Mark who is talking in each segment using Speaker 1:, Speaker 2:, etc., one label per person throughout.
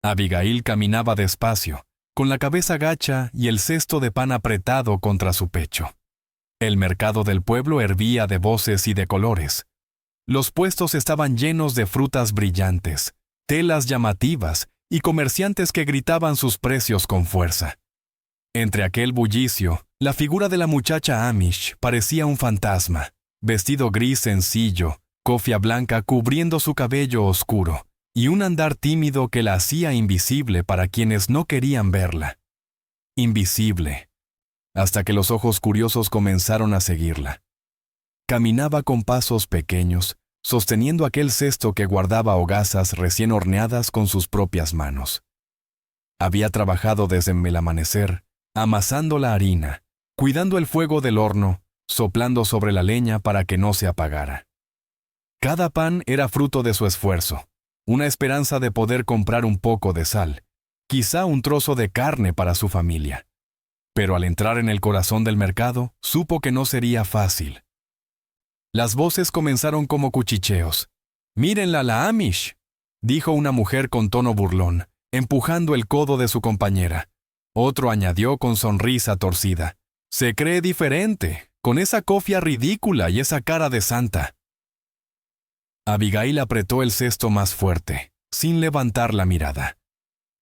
Speaker 1: Abigail caminaba despacio, con la cabeza gacha y el cesto de pan apretado contra su pecho. El mercado del pueblo hervía de voces y de colores. Los puestos estaban llenos de frutas brillantes, telas llamativas y comerciantes que gritaban sus precios con fuerza. Entre aquel bullicio, la figura de la muchacha Amish parecía un fantasma, vestido gris sencillo, cofia blanca cubriendo su cabello oscuro, y un andar tímido que la hacía invisible para quienes no querían verla. Invisible, hasta que los ojos curiosos comenzaron a seguirla. Caminaba con pasos pequeños, sosteniendo aquel cesto que guardaba hogazas recién horneadas con sus propias manos. Había trabajado desde el amanecer, amasando la harina, cuidando el fuego del horno, soplando sobre la leña para que no se apagara. Cada pan era fruto de su esfuerzo, una esperanza de poder comprar un poco de sal, quizá un trozo de carne para su familia. Pero al entrar en el corazón del mercado, supo que no sería fácil. Las voces comenzaron como cuchicheos. «¡Mírenla, la Amish!», dijo una mujer con tono burlón, empujando el codo de su compañera. Otro añadió con sonrisa torcida. «Se cree diferente, con esa cofia ridícula y esa cara de santa». Abigail apretó el cesto más fuerte, sin levantar la mirada.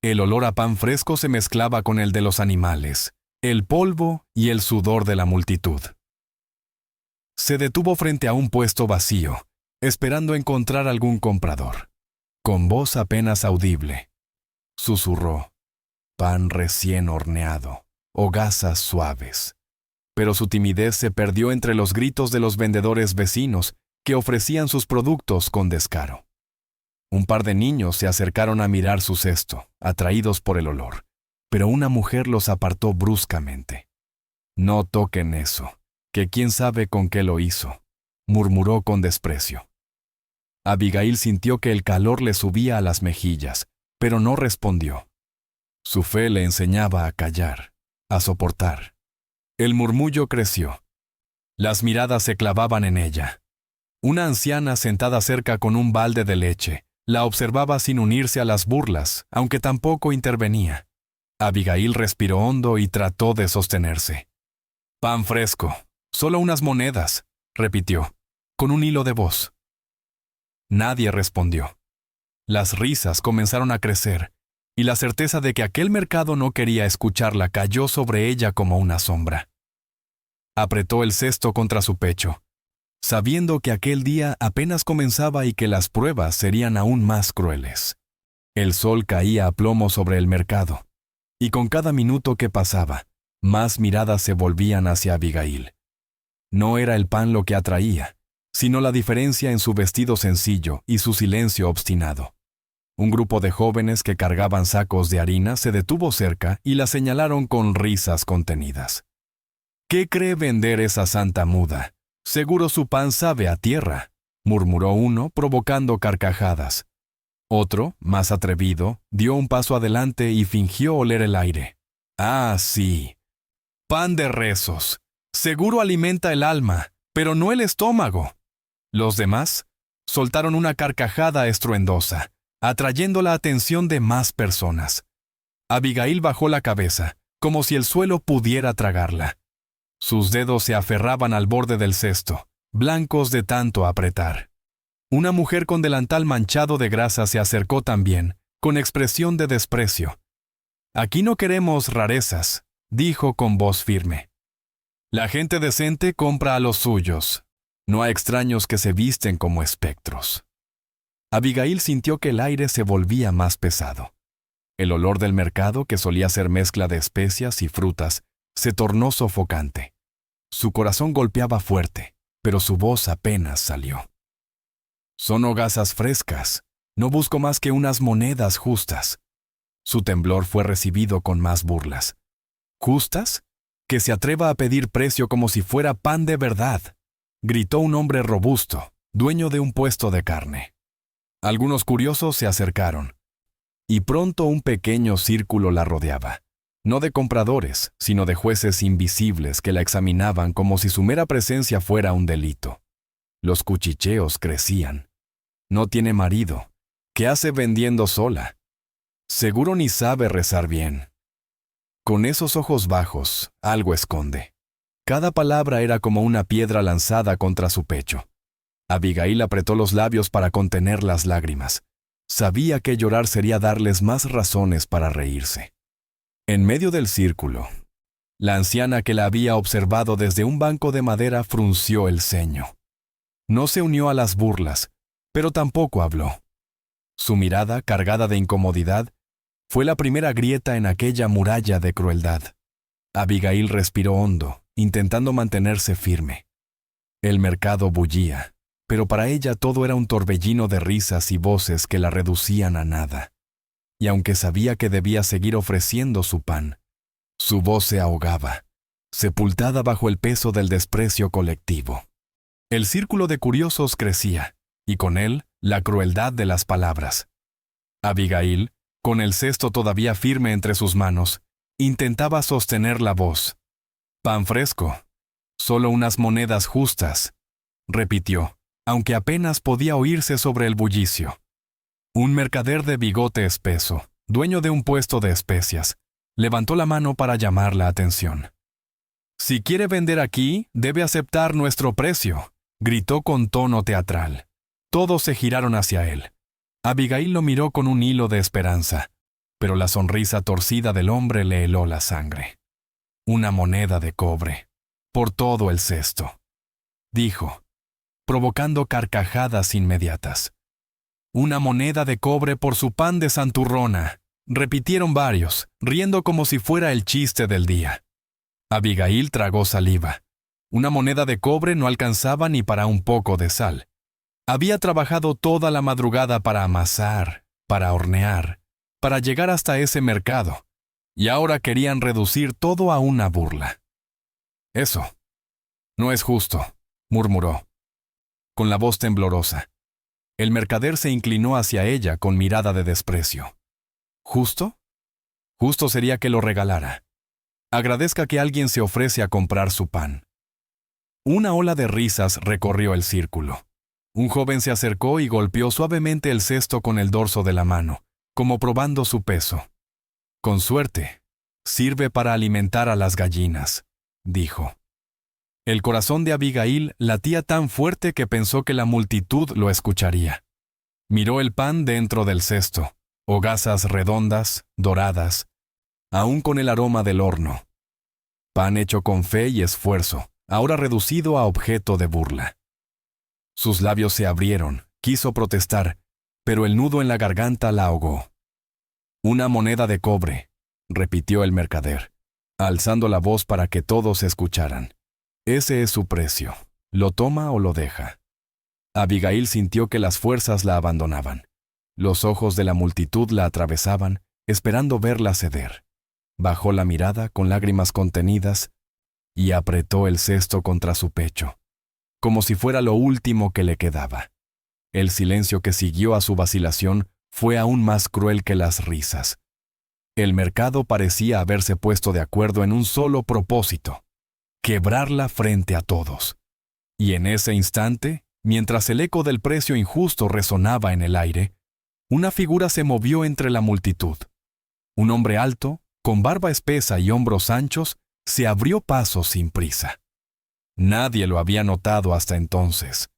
Speaker 1: El olor a pan fresco se mezclaba con el de los animales, el polvo y el sudor de la multitud. Se detuvo frente a un puesto vacío, esperando encontrar algún comprador. Con voz apenas audible, susurró: «Pan recién horneado, hogazas suaves». Pero su timidez se perdió entre los gritos de los vendedores vecinos que ofrecían sus productos con descaro. Un par de niños se acercaron a mirar su cesto, atraídos por el olor, pero una mujer los apartó bruscamente. «No toquen eso, que quién sabe con qué lo hizo», murmuró con desprecio. Abigail sintió que el calor le subía a las mejillas, pero no respondió. Su fe le enseñaba a callar, a soportar. El murmullo creció. Las miradas se clavaban en ella. Una anciana sentada cerca con un balde de leche la observaba sin unirse a las burlas, aunque tampoco intervenía. Abigail respiró hondo y trató de sostenerse. «Pan fresco, solo unas monedas», repitió, con un hilo de voz. Nadie respondió. Las risas comenzaron a crecer, y la certeza de que aquel mercado no quería escucharla cayó sobre ella como una sombra. Apretó el cesto contra su pecho, sabiendo que aquel día apenas comenzaba y que las pruebas serían aún más crueles. El sol caía a plomo sobre el mercado, y con cada minuto que pasaba, más miradas se volvían hacia Abigail. No era el pan lo que atraía, sino la diferencia en su vestido sencillo y su silencio obstinado. Un grupo de jóvenes que cargaban sacos de harina se detuvo cerca y la señalaron con risas contenidas. «¿Qué cree vender esa santa muda? Seguro su pan sabe a tierra», murmuró uno, provocando carcajadas. Otro, más atrevido, dio un paso adelante y fingió oler el aire. «Ah, sí. Pan de rezos. Seguro alimenta el alma, pero no el estómago». Los demás soltaron una carcajada estruendosa, atrayendo la atención de más personas. Abigail bajó la cabeza, como si el suelo pudiera tragarla. Sus dedos se aferraban al borde del cesto, blancos de tanto apretar. Una mujer con delantal manchado de grasa se acercó también, con expresión de desprecio. «Aquí no queremos rarezas», dijo con voz firme. «La gente decente compra a los suyos. No a extraños que se visten como espectros». Abigail sintió que el aire se volvía más pesado. El olor del mercado, que solía ser mezcla de especias y frutas, se tornó sofocante. Su corazón golpeaba fuerte, pero su voz apenas salió. «Son hogazas frescas. No busco más que unas monedas justas». Su temblor fue recibido con más burlas. «¿Justas? Que se atreva a pedir precio como si fuera pan de verdad», gritó un hombre robusto, dueño de un puesto de carne. Algunos curiosos se acercaron, y pronto un pequeño círculo la rodeaba. No de compradores, sino de jueces invisibles que la examinaban como si su mera presencia fuera un delito. Los cuchicheos crecían. «No tiene marido. ¿Qué hace vendiendo sola?». Seguro ni sabe rezar bien. Con esos ojos bajos, algo esconde. Cada palabra era como una piedra lanzada contra su pecho. Abigail apretó los labios para contener las lágrimas. Sabía que llorar sería darles más razones para reírse. En medio del círculo, la anciana que la había observado desde un banco de madera frunció el ceño. No se unió a las burlas, pero tampoco habló. Su mirada, cargada de incomodidad, fue la primera grieta en aquella muralla de crueldad. Abigail respiró hondo, intentando mantenerse firme. El mercado bullía, pero para ella todo era un torbellino de risas y voces que la reducían a nada. Y aunque sabía que debía seguir ofreciendo su pan, su voz se ahogaba, sepultada bajo el peso del desprecio colectivo. El círculo de curiosos crecía, y con él la crueldad de las palabras. Abigail, con el cesto todavía firme entre sus manos, intentaba sostener la voz. «Pan fresco. Solo unas monedas justas», repitió, aunque apenas podía oírse sobre el bullicio. Un mercader de bigote espeso, dueño de un puesto de especias, levantó la mano para llamar la atención. «Si quiere vender aquí, debe aceptar nuestro precio», gritó con tono teatral. Todos se giraron hacia él. Abigail lo miró con un hilo de esperanza, pero la sonrisa torcida del hombre le heló la sangre. «Una moneda de cobre, por todo el cesto», dijo, provocando carcajadas inmediatas. «Una moneda de cobre por su pan de santurrona», repitieron varios, riendo como si fuera el chiste del día. Abigail tragó saliva. Una moneda de cobre no alcanzaba ni para un poco de sal. Había trabajado toda la madrugada para amasar, para hornear, para llegar hasta ese mercado, y ahora querían reducir todo a una burla. «Eso no es justo», murmuró, con la voz temblorosa. El mercader se inclinó hacia ella con mirada de desprecio. «¿Justo? Justo sería que lo regalara. Agradezca que alguien se ofrece a comprar su pan». Una ola de risas recorrió el círculo. Un joven se acercó y golpeó suavemente el cesto con el dorso de la mano, como probando su peso. «Con suerte, sirve para alimentar a las gallinas», dijo. El corazón de Abigail latía tan fuerte que pensó que la multitud lo escucharía. Miró el pan dentro del cesto, hogazas redondas, doradas, aún con el aroma del horno. Pan hecho con fe y esfuerzo, ahora reducido a objeto de burla. Sus labios se abrieron, quiso protestar, pero el nudo en la garganta la ahogó. «Una moneda de cobre», repitió el mercader, alzando la voz para que todos escucharan. «Ese es su precio. ¿Lo toma o lo deja?» Abigail sintió que las fuerzas la abandonaban. Los ojos de la multitud la atravesaban, esperando verla ceder. Bajó la mirada con lágrimas contenidas y apretó el cesto contra su pecho, como si fuera lo último que le quedaba. El silencio que siguió a su vacilación fue aún más cruel que las risas. El mercado parecía haberse puesto de acuerdo en un solo propósito: quebrarla frente a todos. Y en ese instante, mientras el eco del precio injusto resonaba en el aire, una figura se movió entre la multitud. Un hombre alto, con barba espesa y hombros anchos, se abrió paso sin prisa. Nadie lo había notado hasta entonces.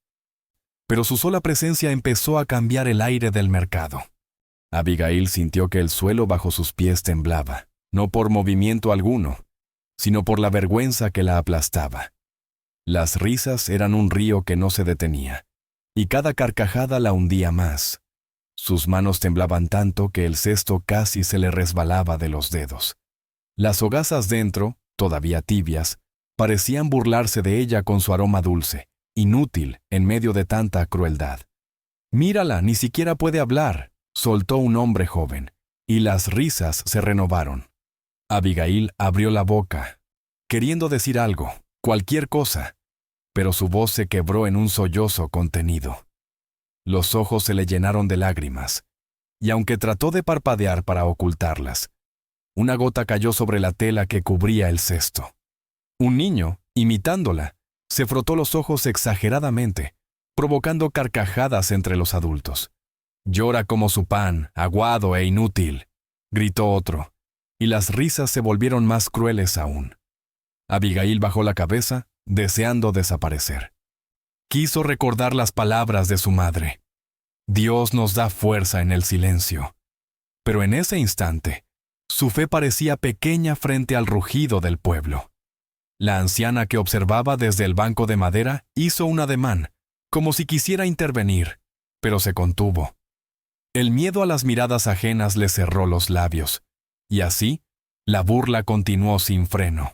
Speaker 1: Pero su sola presencia empezó a cambiar el aire del mercado. Abigail sintió que el suelo bajo sus pies temblaba, no por movimiento alguno, sino por la vergüenza que la aplastaba. Las risas eran un río que no se detenía, y cada carcajada la hundía más. Sus manos temblaban tanto que el cesto casi se le resbalaba de los dedos. Las hogazas dentro, todavía tibias, parecían burlarse de ella con su aroma dulce, inútil en medio de tanta crueldad. «Mírala, ni siquiera puede hablar», soltó un hombre joven, y las risas se renovaron. Abigail abrió la boca, queriendo decir algo, cualquier cosa, pero su voz se quebró en un sollozo contenido. Los ojos se le llenaron de lágrimas, y aunque trató de parpadear para ocultarlas, una gota cayó sobre la tela que cubría el cesto. Un niño, imitándola, se frotó los ojos exageradamente, provocando carcajadas entre los adultos. «Llora como su pan, aguado e inútil», gritó otro, y las risas se volvieron más crueles aún. Abigail bajó la cabeza, deseando desaparecer. Quiso recordar las palabras de su madre. Dios nos da fuerza en el silencio. Pero en ese instante, su fe parecía pequeña frente al rugido del pueblo. La anciana que observaba desde el banco de madera hizo un ademán, como si quisiera intervenir, pero se contuvo. El miedo a las miradas ajenas le cerró los labios, y así, la burla continuó sin freno.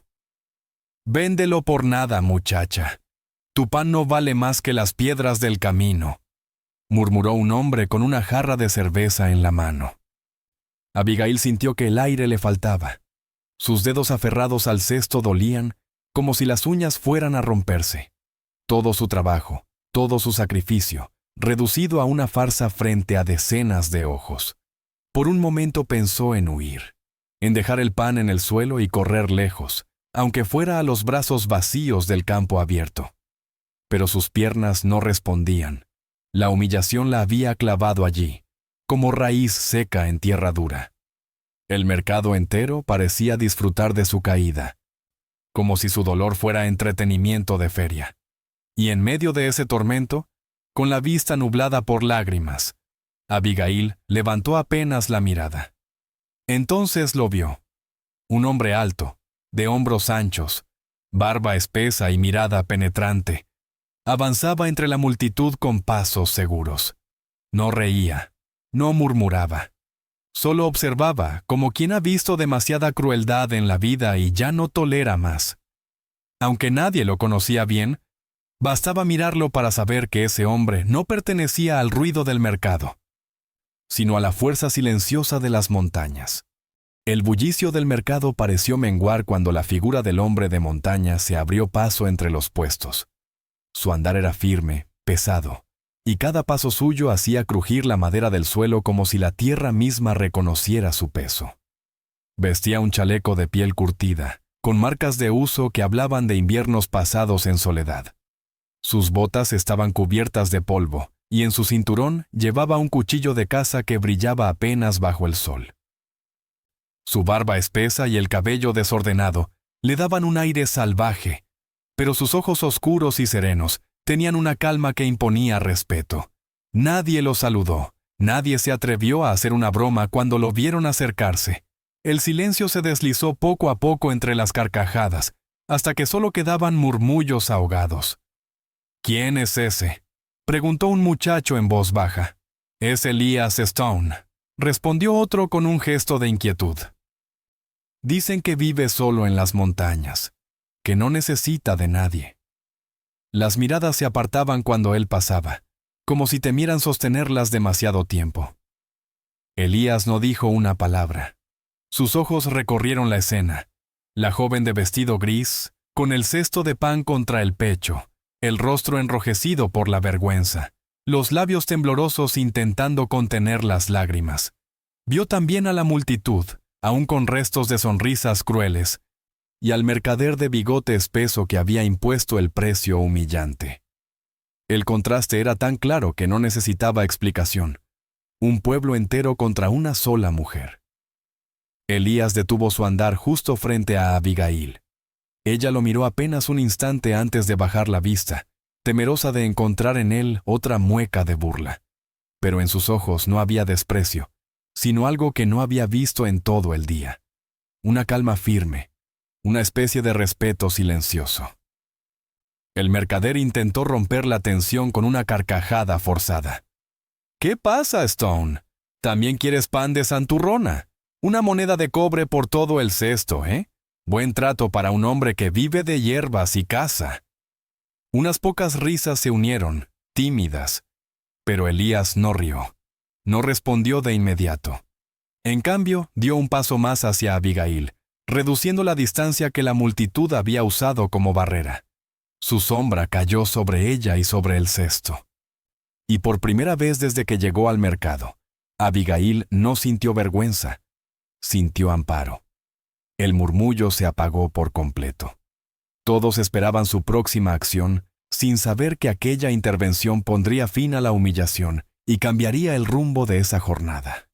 Speaker 1: «Véndelo por nada, muchacha. Tu pan no vale más que las piedras del camino», murmuró un hombre con una jarra de cerveza en la mano. Abigail sintió que el aire le faltaba. Sus dedos aferrados al cesto dolían, como si las uñas fueran a romperse. Todo su trabajo, todo su sacrificio, reducido a una farsa frente a decenas de ojos. Por un momento pensó en huir, en dejar el pan en el suelo y correr lejos, aunque fuera a los brazos vacíos del campo abierto. Pero sus piernas no respondían. La humillación la había clavado allí, como raíz seca en tierra dura. El mercado entero parecía disfrutar de su caída, como si su dolor fuera entretenimiento de feria. Y en medio de ese tormento, con la vista nublada por lágrimas, Abigail levantó apenas la mirada. Entonces lo vio. Un hombre alto, de hombros anchos, barba espesa y mirada penetrante, avanzaba entre la multitud con pasos seguros. No reía, no murmuraba. Solo observaba, como quien ha visto demasiada crueldad en la vida y ya no tolera más. Aunque nadie lo conocía bien, bastaba mirarlo para saber que ese hombre no pertenecía al ruido del mercado, sino a la fuerza silenciosa de las montañas. El bullicio del mercado pareció menguar cuando la figura del hombre de montaña se abrió paso entre los puestos. Su andar era firme, pesado, y cada paso suyo hacía crujir la madera del suelo como si la tierra misma reconociera su peso. Vestía un chaleco de piel curtida, con marcas de uso que hablaban de inviernos pasados en soledad. Sus botas estaban cubiertas de polvo, y en su cinturón llevaba un cuchillo de caza que brillaba apenas bajo el sol. Su barba espesa y el cabello desordenado le daban un aire salvaje, pero sus ojos oscuros y serenos tenían una calma que imponía respeto. Nadie lo saludó, nadie se atrevió a hacer una broma cuando lo vieron acercarse. El silencio se deslizó poco a poco entre las carcajadas, hasta que solo quedaban murmullos ahogados. «¿Quién es ese?», preguntó un muchacho en voz baja. «Es Elias Stone», respondió otro con un gesto de inquietud. «Dicen que vive solo en las montañas, que no necesita de nadie». Las miradas se apartaban cuando él pasaba, como si temieran sostenerlas demasiado tiempo. Elías no dijo una palabra. Sus ojos recorrieron la escena. La joven de vestido gris, con el cesto de pan contra el pecho, el rostro enrojecido por la vergüenza, los labios temblorosos intentando contener las lágrimas. Vio también a la multitud, aún con restos de sonrisas crueles, y al mercader de bigote espeso que había impuesto el precio humillante. El contraste era tan claro que no necesitaba explicación. Un pueblo entero contra una sola mujer. Elías detuvo su andar justo frente a Abigail. Ella lo miró apenas un instante antes de bajar la vista, temerosa de encontrar en él otra mueca de burla. Pero en sus ojos no había desprecio, sino algo que no había visto en todo el día. Una calma firme, una especie de respeto silencioso. El mercader intentó romper la tensión con una carcajada forzada. «¿Qué pasa, Stone? ¿También quieres pan de santurrona? Una moneda de cobre por todo el cesto, ¿eh? Buen trato para un hombre que vive de hierbas y caza». Unas pocas risas se unieron, tímidas, pero Elías no rió. No respondió de inmediato. En cambio, dio un paso más hacia Abigail, reduciendo la distancia que la multitud había usado como barrera. Su sombra cayó sobre ella y sobre el cesto. Y por primera vez desde que llegó al mercado, Abigail no sintió vergüenza, sintió amparo. El murmullo se apagó por completo. Todos esperaban su próxima acción, sin saber que aquella intervención pondría fin a la humillación y cambiaría el rumbo de esa jornada.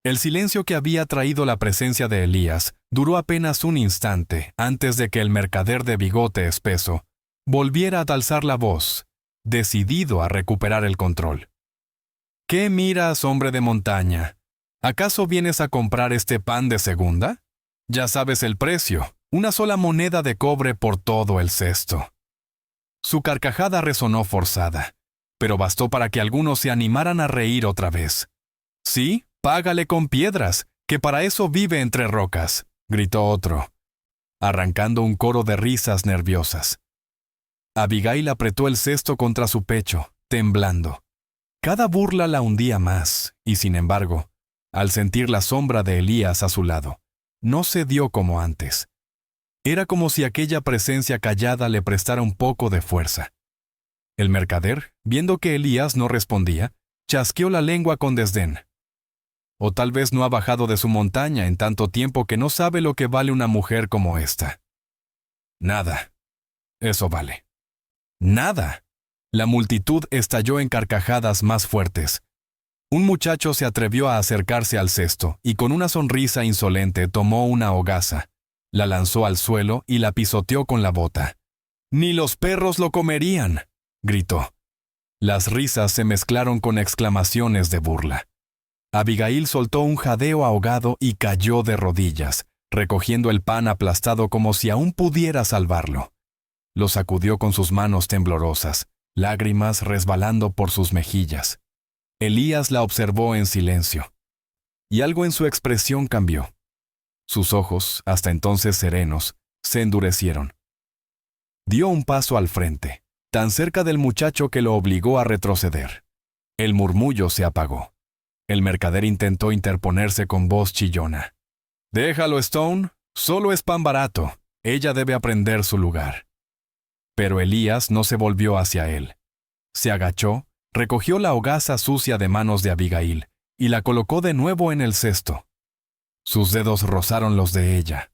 Speaker 1: El silencio que había traído la presencia de Elías duró apenas un instante antes de que el mercader de bigote espeso volviera a alzar la voz, decidido a recuperar el control. ¿Qué miras, hombre de montaña? ¿Acaso vienes a comprar este pan de segunda? Ya sabes el precio, una sola moneda de cobre por todo el cesto. Su carcajada resonó forzada, pero bastó para que algunos se animaran a reír otra vez. Sí, págale con piedras, que para eso vive entre rocas, gritó otro, arrancando un coro de risas nerviosas. Abigail apretó el cesto contra su pecho, temblando. Cada burla la hundía más, y sin embargo, al sentir la sombra de Elías a su lado, no cedió como antes. Era como si aquella presencia callada le prestara un poco de fuerza. El mercader, viendo que Elías no respondía, chasqueó la lengua con desdén. O tal vez no ha bajado de su montaña en tanto tiempo que no sabe lo que vale una mujer como esta. Nada. Eso vale. Nada. La multitud estalló en carcajadas más fuertes. Un muchacho se atrevió a acercarse al cesto y con una sonrisa insolente tomó una hogaza, la lanzó al suelo y la pisoteó con la bota. «¡Ni los perros lo comerían!», gritó. Las risas se mezclaron con exclamaciones de burla. Abigail soltó un jadeo ahogado y cayó de rodillas, recogiendo el pan aplastado como si aún pudiera salvarlo. Lo sacudió con sus manos temblorosas, lágrimas resbalando por sus mejillas. Elías la observó en silencio. Y algo en su expresión cambió. Sus ojos, hasta entonces serenos, se endurecieron. Dio un paso al frente, tan cerca del muchacho que lo obligó a retroceder. El murmullo se apagó. El mercader intentó interponerse con voz chillona. «Déjalo, Stone, solo es pan barato. Ella debe aprender su lugar». Pero Elías no se volvió hacia él. Se agachó, recogió la hogaza sucia de manos de Abigail y la colocó de nuevo en el cesto. Sus dedos rozaron los de ella.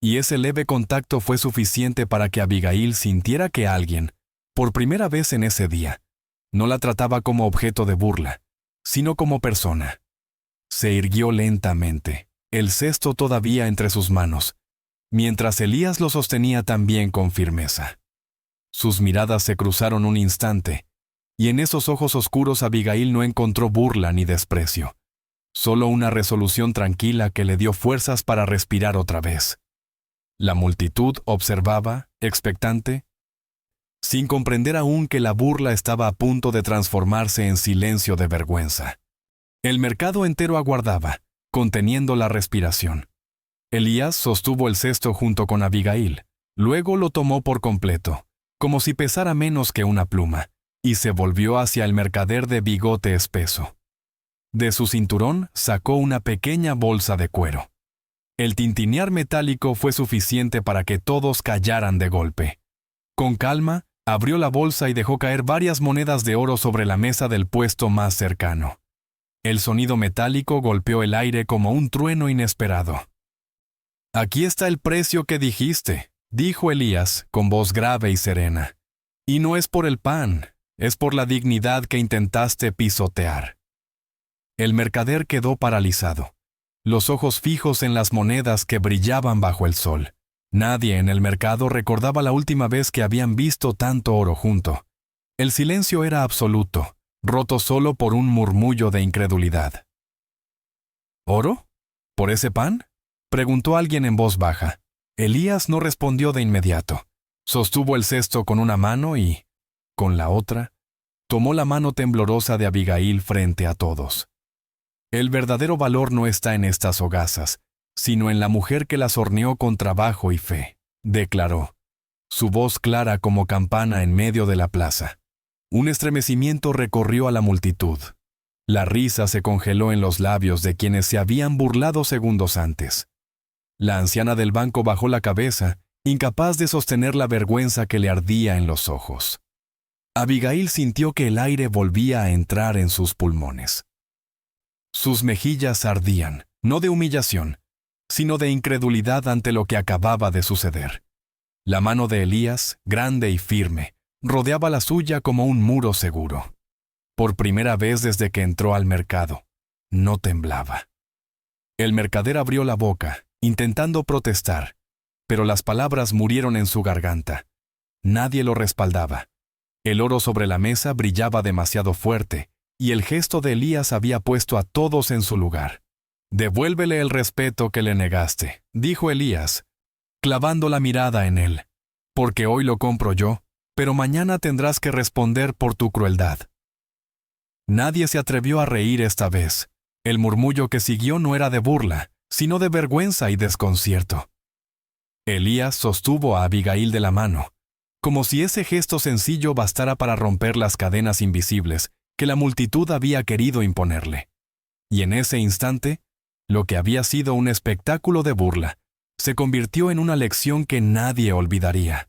Speaker 1: Y ese leve contacto fue suficiente para que Abigail sintiera que alguien, por primera vez en ese día, no la trataba como objeto de burla, sino como persona. Se irguió lentamente, el cesto todavía entre sus manos, mientras Elías lo sostenía también con firmeza. Sus miradas se cruzaron un instante, y en esos ojos oscuros Abigail no encontró burla ni desprecio, solo una resolución tranquila que le dio fuerzas para respirar otra vez. La multitud observaba, expectante, sin comprender aún que la burla estaba a punto de transformarse en silencio de vergüenza. El mercado entero aguardaba, conteniendo la respiración. Elías sostuvo el cesto junto con Abigail, luego lo tomó por completo, como si pesara menos que una pluma, y se volvió hacia el mercader de bigote espeso. De su cinturón sacó una pequeña bolsa de cuero. El tintinear metálico fue suficiente para que todos callaran de golpe. Con calma, abrió la bolsa y dejó caer varias monedas de oro sobre la mesa del puesto más cercano. El sonido metálico golpeó el aire como un trueno inesperado. «Aquí está el precio que dijiste», dijo Elías con voz grave y serena. «Y no es por el pan, es por la dignidad que intentaste pisotear». El mercader quedó paralizado, los ojos fijos en las monedas que brillaban bajo el sol. Nadie en el mercado recordaba la última vez que habían visto tanto oro junto. El silencio era absoluto, roto solo por un murmullo de incredulidad. «¿Oro? ¿Por ese pan?», preguntó alguien en voz baja. Elías no respondió de inmediato. Sostuvo el cesto con una mano y, con la otra, tomó la mano temblorosa de Abigail frente a todos. «El verdadero valor no está en estas hogazas, sino en la mujer que las horneó con trabajo y fe», declaró, su voz clara como campana en medio de la plaza. Un estremecimiento recorrió a la multitud. La risa se congeló en los labios de quienes se habían burlado segundos antes. La anciana del banco bajó la cabeza, incapaz de sostener la vergüenza que le ardía en los ojos. Abigail sintió que el aire volvía a entrar en sus pulmones. Sus mejillas ardían, no de humillación, sino de incredulidad ante lo que acababa de suceder. La mano de Elías, grande y firme, rodeaba la suya como un muro seguro. Por primera vez desde que entró al mercado, no temblaba. El mercader abrió la boca, intentando protestar, pero las palabras murieron en su garganta. Nadie lo respaldaba. El oro sobre la mesa brillaba demasiado fuerte, y el gesto de Elías había puesto a todos en su lugar. «Devuélvele el respeto que le negaste», dijo Elías, clavando la mirada en él, «porque hoy lo compro yo, pero mañana tendrás que responder por tu crueldad». Nadie se atrevió a reír esta vez. El murmullo que siguió no era de burla, sino de vergüenza y desconcierto. Elías sostuvo a Abigail de la mano, como si ese gesto sencillo bastara para romper las cadenas invisibles que la multitud había querido imponerle. Y en ese instante, lo que había sido un espectáculo de burla, se convirtió en una lección que nadie olvidaría.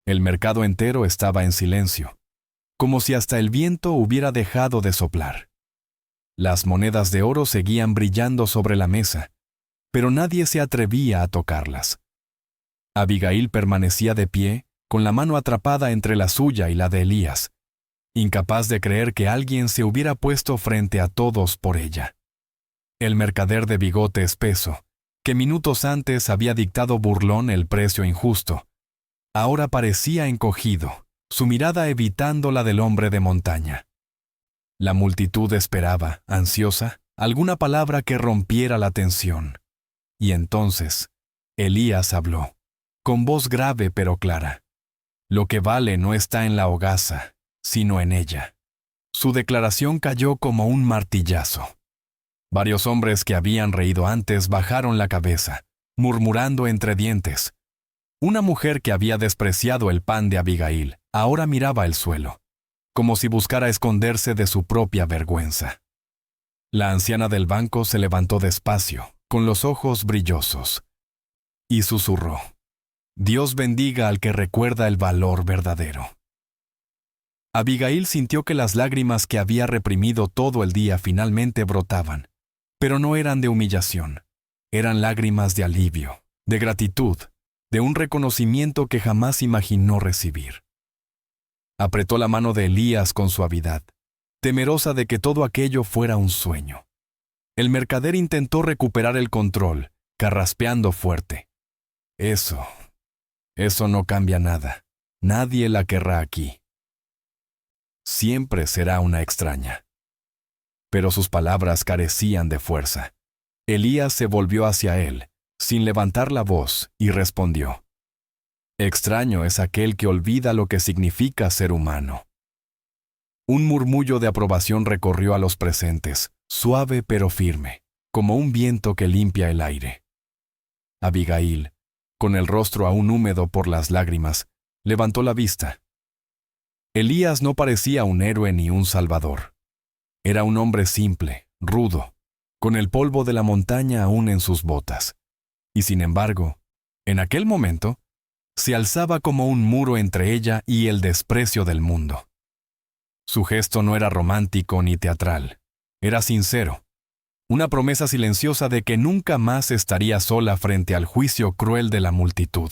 Speaker 1: El mercado entero estaba en silencio, como si hasta el viento hubiera dejado de soplar. Las monedas de oro seguían brillando sobre la mesa, pero nadie se atrevía a tocarlas. Abigail permanecía de pie, con la mano atrapada entre la suya y la de Elías, incapaz de creer que alguien se hubiera puesto frente a todos por ella. El mercader de bigote espeso, que minutos antes había dictado burlón el precio injusto, ahora parecía encogido, su mirada evitando la del hombre de montaña. La multitud esperaba, ansiosa, alguna palabra que rompiera la tensión. Y entonces, Elías habló, con voz grave pero clara. Lo que vale no está en la hogaza, sino en ella. Su declaración cayó como un martillazo. Varios hombres que habían reído antes bajaron la cabeza, murmurando entre dientes. Una mujer que había despreciado el pan de Abigail, ahora miraba el suelo, como si buscara esconderse de su propia vergüenza. La anciana del banco se levantó despacio, con los ojos brillosos, y susurró: «Dios bendiga al que recuerda el valor verdadero». Abigail sintió que las lágrimas que había reprimido todo el día finalmente brotaban, pero no eran de humillación, eran lágrimas de alivio, de gratitud, de un reconocimiento que jamás imaginó recibir. Apretó la mano de Elías con suavidad, temerosa de que todo aquello fuera un sueño. El mercader intentó recuperar el control, carraspeando fuerte. Eso no cambia nada. Nadie la querrá aquí. Siempre será una extraña. Pero sus palabras carecían de fuerza. Elías se volvió hacia él, sin levantar la voz, y respondió: «Extraño es aquel que olvida lo que significa ser humano». Un murmullo de aprobación recorrió a los presentes, suave pero firme, como un viento que limpia el aire. Abigail, con el rostro aún húmedo por las lágrimas, levantó la vista. Elías no parecía un héroe ni un salvador. Era un hombre simple, rudo, con el polvo de la montaña aún en sus botas. Y sin embargo, en aquel momento, se alzaba como un muro entre ella y el desprecio del mundo. Su gesto no era romántico ni teatral, era sincero, una promesa silenciosa de que nunca más estaría sola frente al juicio cruel de la multitud.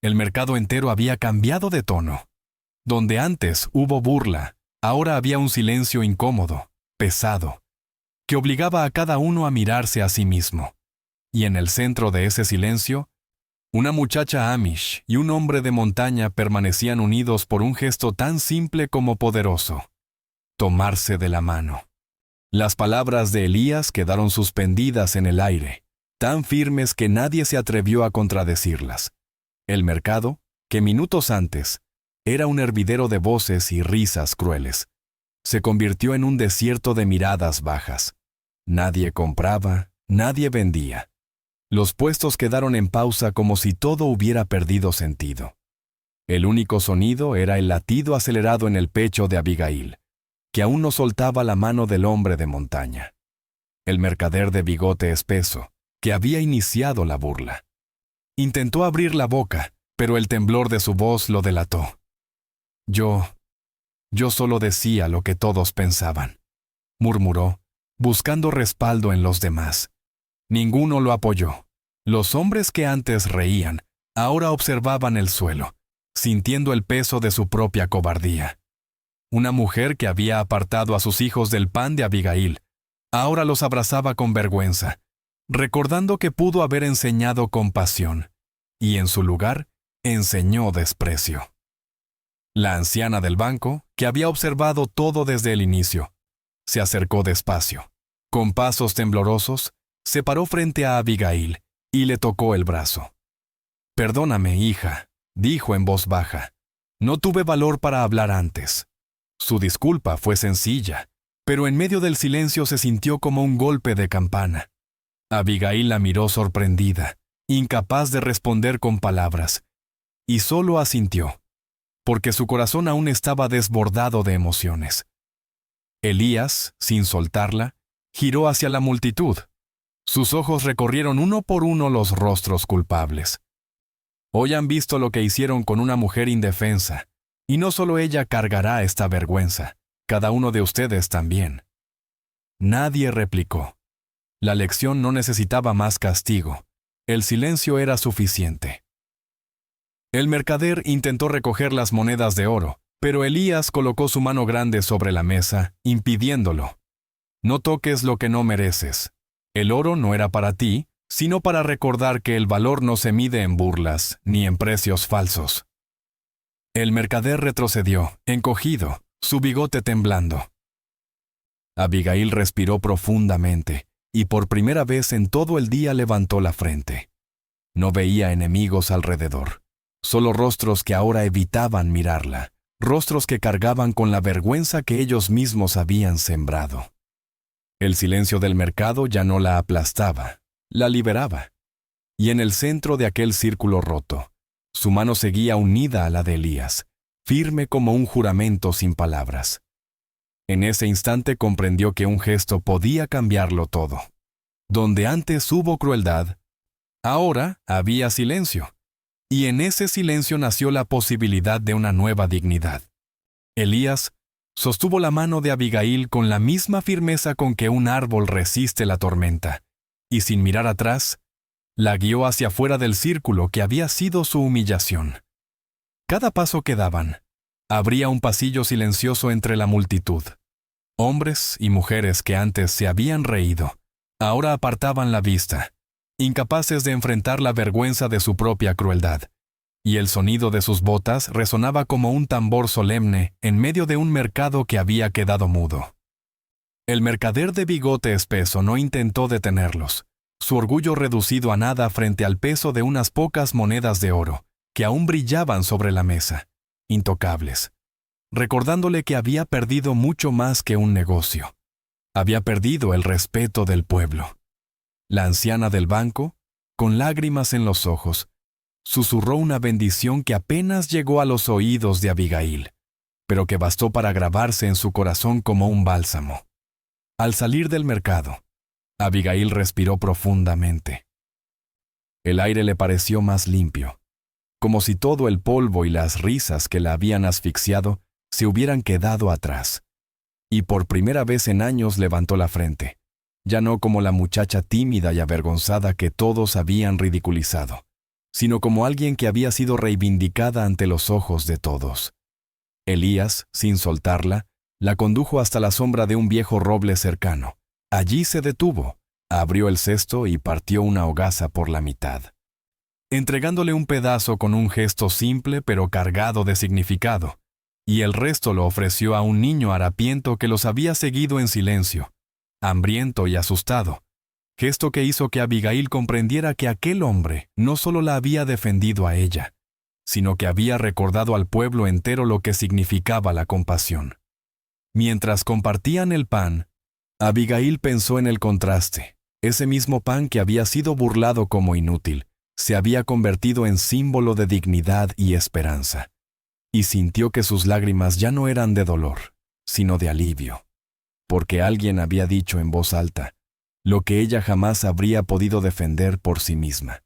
Speaker 1: El mercado entero había cambiado de tono. Donde antes hubo burla, ahora había un silencio incómodo, pesado, que obligaba a cada uno a mirarse a sí mismo. Y en el centro de ese silencio, una muchacha amish y un hombre de montaña permanecían unidos por un gesto tan simple como poderoso: tomarse de la mano. Las palabras de Elías quedaron suspendidas en el aire, tan firmes que nadie se atrevió a contradecirlas. El mercado, que minutos antes era un hervidero de voces y risas crueles, se convirtió en un desierto de miradas bajas. Nadie compraba, nadie vendía. Los puestos quedaron en pausa como si todo hubiera perdido sentido. El único sonido era el latido acelerado en el pecho de Abigail, que aún no soltaba la mano del hombre de montaña. El mercader de bigote espeso, que había iniciado la burla. Intentó abrir la boca, pero el temblor de su voz lo delató. Yo solo decía lo que todos pensaban, murmuró, buscando respaldo en los demás. Ninguno lo apoyó. Los hombres que antes reían, ahora observaban el suelo, sintiendo el peso de su propia cobardía. Una mujer que había apartado a sus hijos del pan de Abigail, Ahora los abrazaba con vergüenza, recordando que pudo haber enseñado compasión, y en su lugar enseñó desprecio. La anciana del banco, que había observado todo desde el inicio, se acercó despacio. Con pasos temblorosos, se paró frente a Abigail y le tocó el brazo. «Perdóname, hija», dijo en voz baja. «No tuve valor para hablar antes». Su disculpa fue sencilla, pero en medio del silencio se sintió como un golpe de campana. Abigail la miró sorprendida, incapaz de responder con palabras, y solo asintió, porque su corazón aún estaba desbordado de emociones. Elías, sin soltarla, giró hacia la multitud. Sus ojos recorrieron uno por uno los rostros culpables. Hoy han visto lo que hicieron con una mujer indefensa, y no solo ella cargará esta vergüenza, cada uno de ustedes también. Nadie replicó. La lección no necesitaba más castigo. El silencio era suficiente. El mercader intentó recoger las monedas de oro, pero Elías colocó su mano grande sobre la mesa, impidiéndolo. «No toques lo que no mereces. El oro no era para ti, sino para recordar que el valor no se mide en burlas ni en precios falsos». El mercader retrocedió, encogido, su bigote temblando. Abigail respiró profundamente, y por primera vez en todo el día levantó la frente. No veía enemigos alrededor, solo rostros que ahora evitaban mirarla, rostros que cargaban con la vergüenza que ellos mismos habían sembrado. El silencio del mercado ya no la aplastaba, la liberaba. Y en el centro de aquel círculo roto, su mano seguía unida a la de Elías, firme como un juramento sin palabras. En ese instante comprendió que un gesto podía cambiarlo todo. Donde antes hubo crueldad, ahora había silencio. Y en ese silencio nació la posibilidad de una nueva dignidad. Elías sostuvo la mano de Abigail con la misma firmeza con que un árbol resiste la tormenta, y sin mirar atrás, la guió hacia fuera del círculo que había sido su humillación. Cada paso que daban, abría un pasillo silencioso entre la multitud. Hombres y mujeres que antes se habían reído, ahora apartaban la vista, incapaces de enfrentar la vergüenza de su propia crueldad, y el sonido de sus botas resonaba como un tambor solemne en medio de un mercado que había quedado mudo. El mercader de bigote espeso no intentó detenerlos, su orgullo reducido a nada frente al peso de unas pocas monedas de oro, que aún brillaban sobre la mesa, intocables, recordándole que había perdido mucho más que un negocio. Había perdido el respeto del pueblo. La anciana del banco, con lágrimas en los ojos, susurró una bendición que apenas llegó a los oídos de Abigail, pero que bastó para grabarse en su corazón como un bálsamo. Al salir del mercado, Abigail respiró profundamente. El aire le pareció más limpio, como si todo el polvo y las risas que la habían asfixiado se hubieran quedado atrás. Y por primera vez en años levantó la frente, ya no como la muchacha tímida y avergonzada que todos habían ridiculizado, sino como alguien que había sido reivindicada ante los ojos de todos. Elías, sin soltarla, la condujo hasta la sombra de un viejo roble cercano. Allí se detuvo, abrió el cesto y partió una hogaza por la mitad, entregándole un pedazo con un gesto simple pero cargado de significado, y el resto lo ofreció a un niño harapiento que los había seguido en silencio, hambriento y asustado, gesto que hizo que Abigail comprendiera que aquel hombre no solo la había defendido a ella, sino que había recordado al pueblo entero lo que significaba la compasión. Mientras compartían el pan, Abigail pensó en el contraste. Ese mismo pan que había sido burlado como inútil, se había convertido en símbolo de dignidad y esperanza, y sintió que sus lágrimas ya no eran de dolor, sino de alivio, porque alguien había dicho en voz alta lo que ella jamás habría podido defender por sí misma,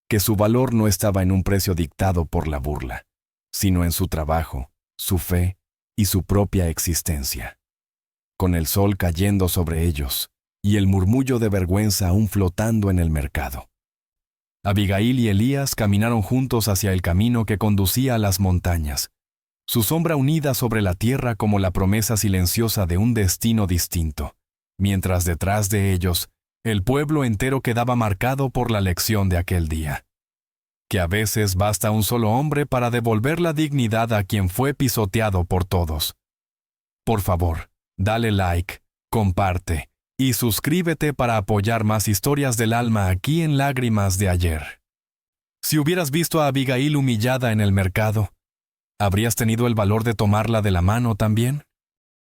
Speaker 1: que su valor no estaba en un precio dictado por la burla, sino en su trabajo, su fe y su propia existencia. Con el sol cayendo sobre ellos y el murmullo de vergüenza aún flotando en el mercado, Abigail y Elías caminaron juntos hacia el camino que conducía a las montañas, su sombra unida sobre la tierra como la promesa silenciosa de un destino distinto, mientras detrás de ellos, el pueblo entero quedaba marcado por la lección de aquel día. Que a veces basta un solo hombre para devolver la dignidad a quien fue pisoteado por todos. Por favor, dale like, comparte y suscríbete para apoyar más historias del alma aquí en Lágrimas de Ayer. Si hubieras visto a Abigail humillada en el mercado, ¿habrías tenido el valor de tomarla de la mano también?